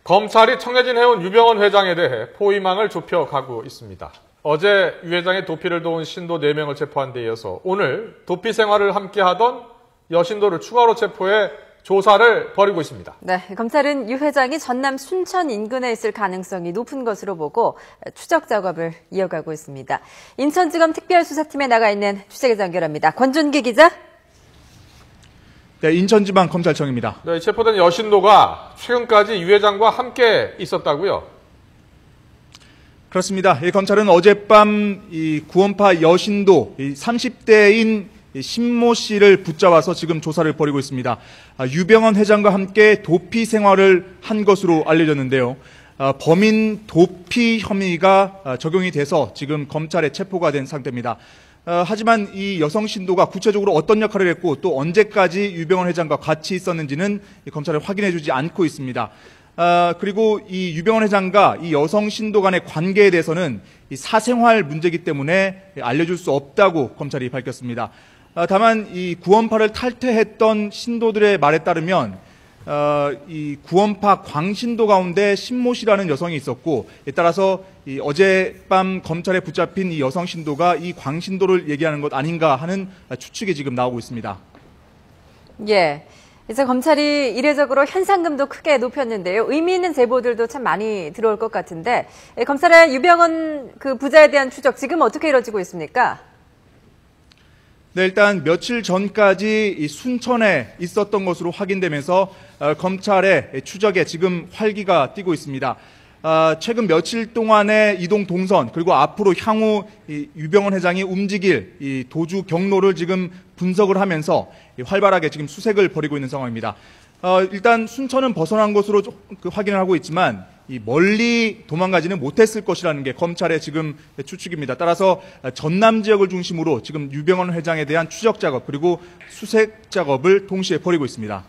검찰이 청해진 유병헌 회장에 대해 포위망을 좁혀가고 있습니다. 어제 유 회장의 도피를 도운 신도 4명을 체포한 데 이어서 오늘 도피 생활을 함께하던 여신도를 추가로 체포해 조사를 벌이고 있습니다. 네, 검찰은 유 회장이 전남 순천 인근에 있을 가능성이 높은 것으로 보고 추적 작업을 이어가고 있습니다. 인천지검 특별수사팀에 나가 있는 취재기자 연결합니다. 권준기 기자. 네, 인천지방검찰청입니다. 네, 체포된 여신도가 최근까지 유 회장과 함께 있었다고요? 그렇습니다. 검찰은 어젯밤 구원파 여신도 30대인 신모 씨를 붙잡아서 지금 조사를 벌이고 있습니다. 유병헌 회장과 함께 도피 생활을 한 것으로 알려졌는데요. 범인 도피 혐의가 적용이 돼서 지금 검찰에 체포가 된 상태입니다. 하지만 이 여성 신도가 구체적으로 어떤 역할을 했고 또 언제까지 유병헌 회장과 같이 있었는지는 검찰에 확인해주지 않고 있습니다. 그리고 이 유병헌 회장과 이 여성 신도 간의 관계에 대해서는 이 사생활 문제이기 때문에 알려줄 수 없다고 검찰이 밝혔습니다. 다만 이 구원파를 탈퇴했던 신도들의 말에 따르면 이 구원파 광신도 가운데 신모 씨라는 여성이 있었고, 따라서 이 어젯밤 검찰에 붙잡힌 이 여성 신도가 이 광신도를 얘기하는 것 아닌가 하는 추측이 지금 나오고 있습니다. 예. 이제 검찰이 이례적으로 현상금도 크게 높였는데요. 의미 있는 제보들도 참 많이 들어올 것 같은데, 검찰의 유병헌 그 부자에 대한 추적 지금 어떻게 이루어지고 있습니까? 네, 일단 며칠 전까지 이 순천에 있었던 것으로 확인되면서 검찰의 추적에 지금 활기가 띠고 있습니다. 최근 며칠 동안의 이동 동선 그리고 앞으로 향후 이 유병헌 회장이 움직일 이 도주 경로를 지금 분석을 하면서 활발하게 지금 수색을 벌이고 있는 상황입니다. 일단 순천은 벗어난 것으로 확인을 하고 있지만 이 멀리 도망가지는 못했을 것이라는 게 검찰의 지금 추측입니다. 따라서 전남 지역을 중심으로 지금 유병헌 회장에 대한 추적 작업 그리고 수색 작업을 동시에 벌이고 있습니다.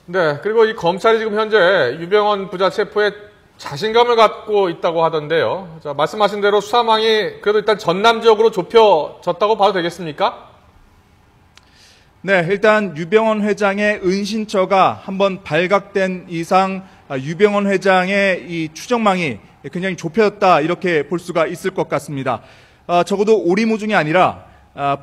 네, 그리고 이 검찰이 지금 현재 유병헌 부자 체포에 자신감을 갖고 있다고 하던데요. 자, 말씀하신 대로 수사망이 그래도 일단 전남 지역으로 좁혀졌다고 봐도 되겠습니까? 네, 일단 유병헌 회장의 은신처가 한번 발각된 이상 유병헌 회장의 이 추적망이 굉장히 좁혀졌다 이렇게 볼 수가 있을 것 같습니다. 적어도 오리무중이 아니라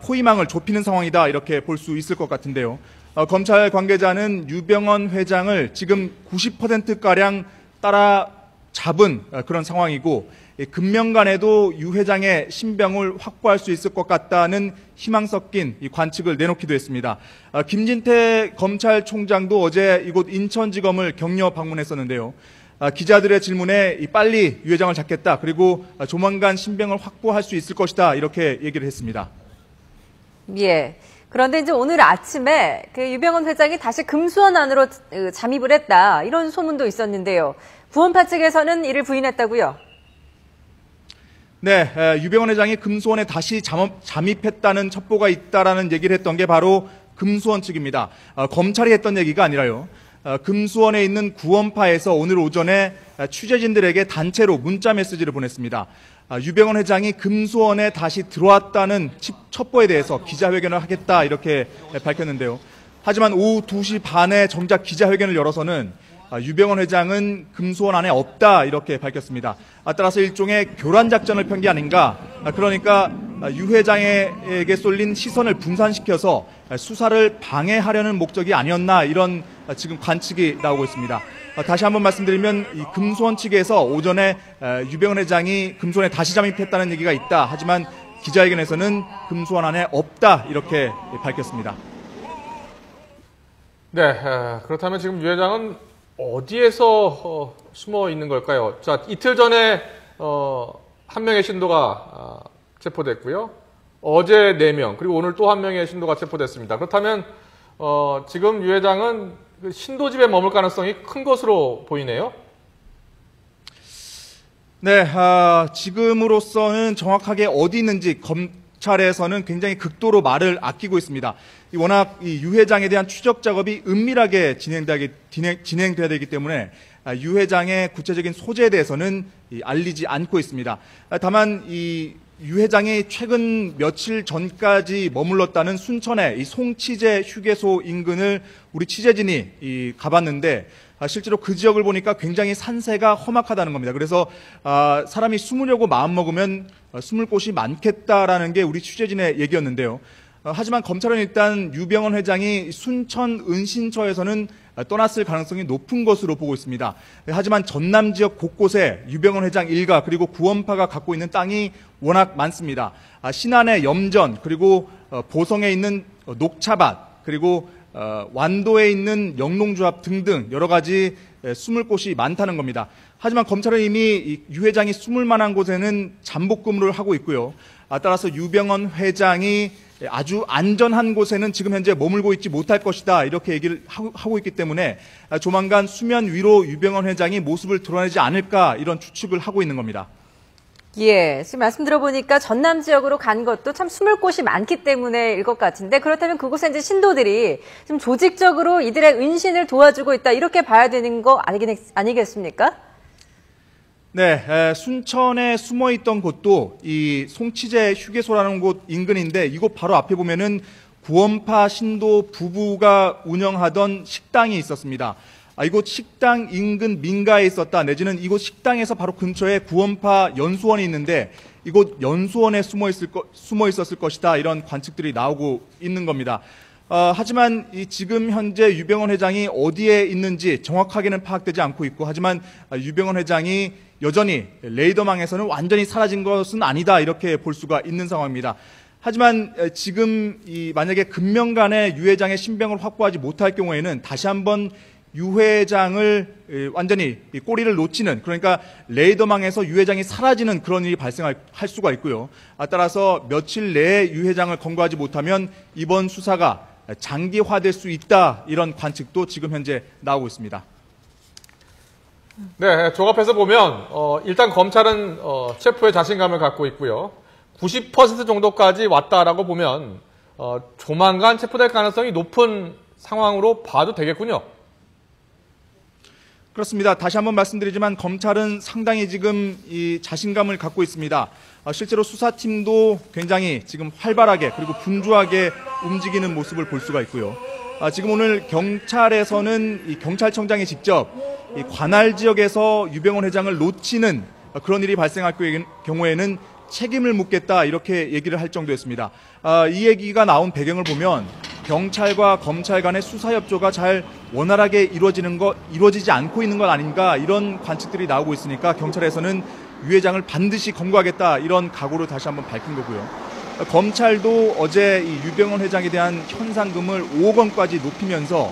포위망을 좁히는 상황이다 이렇게 볼 수 있을 것 같은데요. 검찰 관계자는 유병헌 회장을 지금 90%가량 따라잡은 그런 상황이고 금명간에도 유 회장의 신병을 확보할 수 있을 것 같다는 희망 섞인 이 관측을 내놓기도 했습니다. 김진태 검찰총장도 어제 이곳 인천지검을 격려 방문했었는데요. 기자들의 질문에 빨리 유 회장을 잡겠다 그리고 조만간 신병을 확보할 수 있을 것이다 이렇게 얘기를 했습니다. 예. 그런데 이제 오늘 아침에 그 유병헌 회장이 다시 금수원 안으로 잠입을 했다 이런 소문도 있었는데요. 구원파 측에서는 이를 부인했다고요? 네, 유병헌 회장이 금수원에 다시 잠입했다는 첩보가 있다라는 얘기를 했던 게 바로 금수원 측입니다. 검찰이 했던 얘기가 아니라요. 금수원에 있는 구원파에서 오늘 오전에 취재진들에게 단체로 문자 메시지를 보냈습니다. 유병헌 회장이 금수원에 다시 들어왔다는 첩보에 대해서 기자회견을 하겠다 이렇게 밝혔는데요. 하지만 오후 2시 반에 정작 기자회견을 열어서는 유병헌 회장은 금수원 안에 없다 이렇게 밝혔습니다. 따라서 일종의 교란 작전을 편 게 아닌가. 그러니까 유 회장에게 쏠린 시선을 분산시켜서 수사를 방해하려는 목적이 아니었나 이런 지금 관측이 나오고 있습니다. 다시 한번 말씀드리면 이 금수원 측에서 오전에 유병헌 회장이 금수원에 다시 잠입했다는 얘기가 있다. 하지만 기자회견에서는 금수원 안에 없다 이렇게 밝혔습니다. 네, 그렇다면 지금 유 회장은 어디에서 숨어 있는 걸까요? 자, 이틀 전에 한 명의 신도가 체포됐고요. 어제 4명, 그리고 오늘 또 한 명의 신도가 체포됐습니다. 그렇다면 지금 유 회장은 신도집에 머물 가능성이 큰 것으로 보이네요. 네, 지금으로서는 정확하게 어디 있는지 검찰에서는 굉장히 극도로 말을 아끼고 있습니다. 워낙 이 유 회장에 대한 추적 작업이 은밀하게 진행돼야 되기 때문에 유 회장의 구체적인 소재에 대해서는 알리지 않고 있습니다. 다만 이 유 회장이 최근 며칠 전까지 머물렀다는 순천의 이 송치제 휴게소 인근을 우리 취재진이 가봤는데 실제로 그 지역을 보니까 굉장히 산세가 험악하다는 겁니다. 그래서 사람이 숨으려고 마음먹으면 숨을 곳이 많겠다라는 게 우리 취재진의 얘기였는데요. 하지만 검찰은 일단 유병헌 회장이 순천 은신처에서는 떠났을 가능성이 높은 것으로 보고 있습니다. 하지만 전남 지역 곳곳에 유병헌 회장 일가 그리고 구원파가 갖고 있는 땅이 워낙 많습니다. 신안의 염전 그리고 보성에 있는 녹차밭 그리고 완도에 있는 영농조합 등등 여러 가지 숨을 곳이 많다는 겁니다. 하지만 검찰은 이미 유 회장이 숨을 만한 곳에는 잠복근무를 하고 있고요. 따라서 유병헌 회장이 아주 안전한 곳에는 지금 현재 머물고 있지 못할 것이다 이렇게 얘기를 하고 있기 때문에 조만간 수면 위로 유병헌 회장이 모습을 드러내지 않을까 이런 추측을 하고 있는 겁니다. 예, 지금 말씀 들어보니까 전남 지역으로 간 것도 참 숨을 곳이 많기 때문에일 것 같은데 그렇다면 그곳에 이제 신도들이 좀 조직적으로 이들의 은신을 도와주고 있다 이렇게 봐야 되는 거 아니겠습니까? 네, 순천에 숨어있던 곳도 이 송치제 휴게소라는 곳 인근인데 이곳 바로 앞에 보면은 구원파 신도 부부가 운영하던 식당이 있었습니다. 이곳 식당 인근 민가에 있었다 내지는 이곳 식당에서 바로 근처에 구원파 연수원이 있는데 이곳 연수원에 숨어 있었을 것이다 이런 관측들이 나오고 있는 겁니다. 하지만 지금 현재 유병헌 회장이 어디에 있는지 정확하게는 파악되지 않고 있고 하지만 유병헌 회장이 여전히 레이더망에서는 완전히 사라진 것은 아니다 이렇게 볼 수가 있는 상황입니다. 하지만 지금 만약에 금명간에 유 회장의 신병을 확보하지 못할 경우에는 다시 한번 유 회장을 완전히 꼬리를 놓치는 그러니까 레이더망에서 유 회장이 사라지는 그런 일이 발생할 수가 있고요. 따라서 며칠 내에 유 회장을 검거하지 못하면 이번 수사가 장기화될 수 있다 이런 관측도 지금 현재 나오고 있습니다. 네, 종합해서 보면 일단 검찰은 체포에 자신감을 갖고 있고요. 90% 정도까지 왔다라고 보면 조만간 체포될 가능성이 높은 상황으로 봐도 되겠군요. 그렇습니다. 다시 한번 말씀드리지만 검찰은 상당히 지금 이 자신감을 갖고 있습니다. 실제로 수사팀도 굉장히 지금 활발하게 그리고 분주하게 움직이는 모습을 볼 수가 있고요. 지금 오늘 경찰에서는 이 경찰청장이 직접 이 관할 지역에서 유병헌 회장을 놓치는 그런 일이 발생할 경우에는 책임을 묻겠다 이렇게 얘기를 할 정도였습니다. 이 얘기가 나온 배경을 보면 경찰과 검찰 간의 수사 협조가 잘 원활하게 이루어지지 않고 있는 것 아닌가 이런 관측들이 나오고 있으니까 경찰에서는 유 회장을 반드시 검거하겠다 이런 각오를 다시 한번 밝힌 거고요. 검찰도 어제 이 유병헌 회장에 대한 현상금을 5억 원까지 높이면서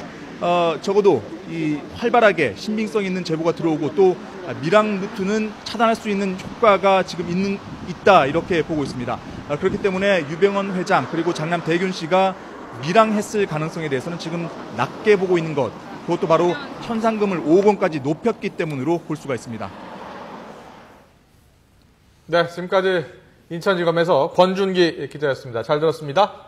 적어도 이 활발하게 신빙성 있는 제보가 들어오고 또 밀항루트는 차단할 수 있는 효과가 지금 있다 이렇게 보고 있습니다. 그렇기 때문에 유병헌 회장 그리고 장남 대균 씨가 밀항했을 가능성에 대해서는 지금 낮게 보고 있는 것 그것도 바로 현상금을 5억 원까지 높였기 때문으로 볼 수가 있습니다. 네, 지금까지 인천지검에서 권준기 기자였습니다. 잘 들었습니다.